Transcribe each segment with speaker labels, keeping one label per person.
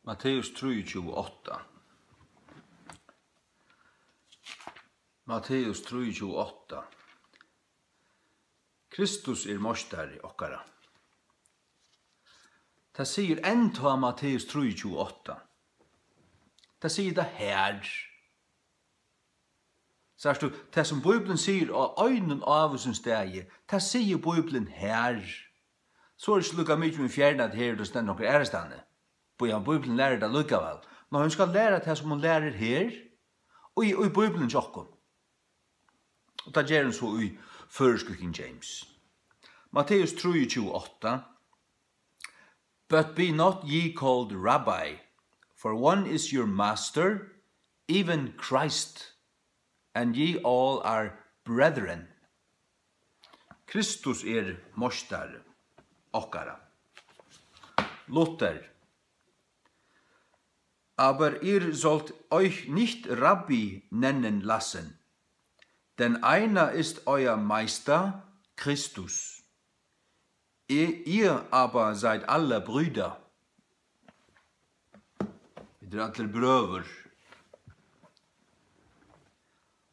Speaker 1: Matteus 3:28. Matteus 3:28. Kristus mostari okkara. Det sier enda Matteus 3:28. Det sier det her. Sørst du, det som Bibelen sier av øynen av sin steg, det sier Bibelen her. Så det ikke lukka mye med fjerne at her det stender noen ærestande. Bibelen lærer det lukkavel. Når hun skal lære det som hun lærer her, og i Bibelen tjokken. Og det gjør hun så i førske King James. Matteus 3:28. But be not ye called Rabbi, for one is your master, even Christ, and ye all are brethren. Kristus mostar okkara. Luther. Aber ihr sollt euch nicht Rabbi nennen lassen, denn einer ist euer Meister, Christus. Ihr aber seid alle Brüder. Wir alle bröver.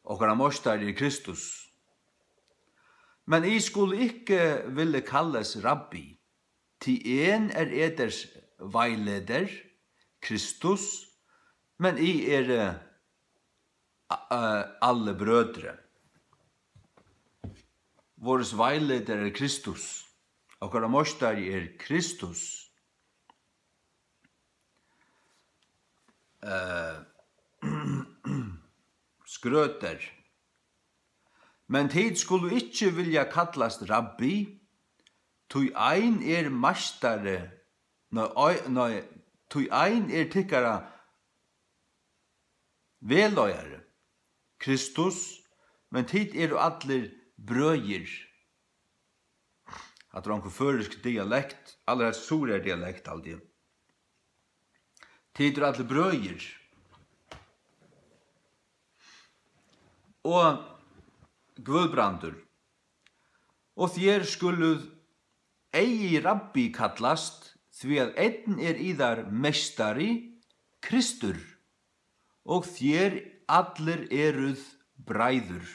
Speaker 1: Okkara mostar Kristus. Men I skulle ikke ville kalles rabbi, til en eders veileder, Kristus, men I alle brødre. Våres veileder Kristus. Okkara mostar Kristus. Skrøter. Men tid skulle ikke vilja kallast rabbi, tui ein mastare, tui ein tikkara veløyare, Kristus, men tid allir brøgir. At det var førisk dialekt, aller sur dialekt alltid. Tid allir brøgir. Og Guðbrandur. Og þér skuluð eigi rabbi kallast, því að einn íðar mestari, Kristur, og þér allir eruð bræður.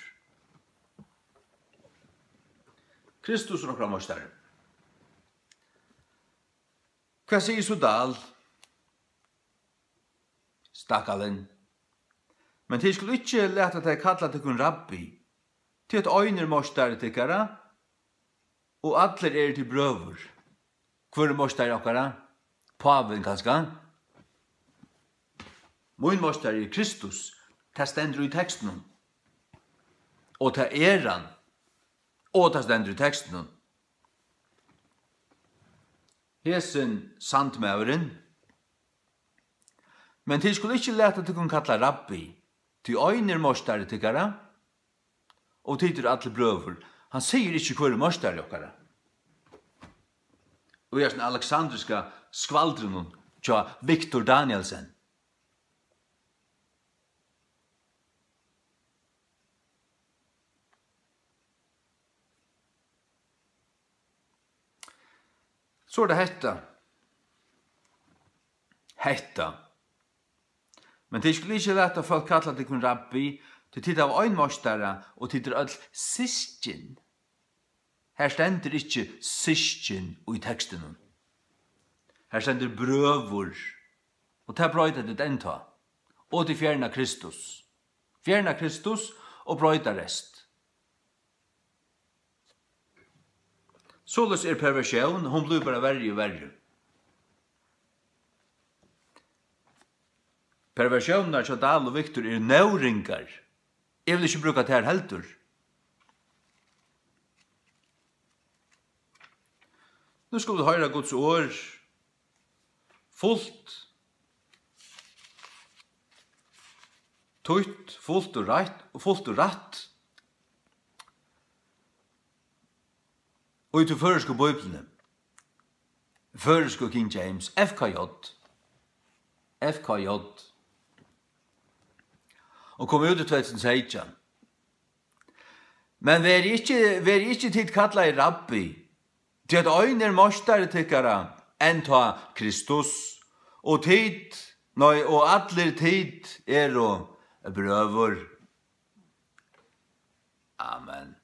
Speaker 1: Kristus okkara mestari. Hvað segir så dal? Stakkalinn. Men þið skulle ikke leta þig kalla til rabbi, til at øyner mostari tikkara, og allir til brøver. Hvor mostari okkara? Paven kanska? Mun mostari Kristus, det stendur I teksten. Og det han. Og det stendur I teksten. Hesen sandmauren. Men til skulle ikke leta til kalla rabbi, til øyner mostari tikkara, og tider alle brøver. Han sier ikke hvor mostari okkara. Og jeg er alexandriska skvaldren tja Victor Danielsen. Så det hetta. Men det skulle ikke lete folk kalla til kun rabbi, til tid av øynmostara, og tid all sistjen. Her stender ikke sistjen i teksten. Her stender brøvor, og det brøyder det enda. Og til fjerna Kristus. Fjerna Kristus og brøyder rest. Såles perversion, hun blir bare verre og verre. Perversionen til Dal og Victor nøvringar. Jeg vil ikke bruke det her heldur. Nå skal vi høre Guds ord fullt, tøyt, fullt og rett. Og i til føreske Bibelen, føreske King James, FKJ, og kom ut i 2016. Men vær ikke tid kalla I rabbi, til at øyner mostare tykkara enn ta Kristus, og tid, og atler tid og brøver. Amen.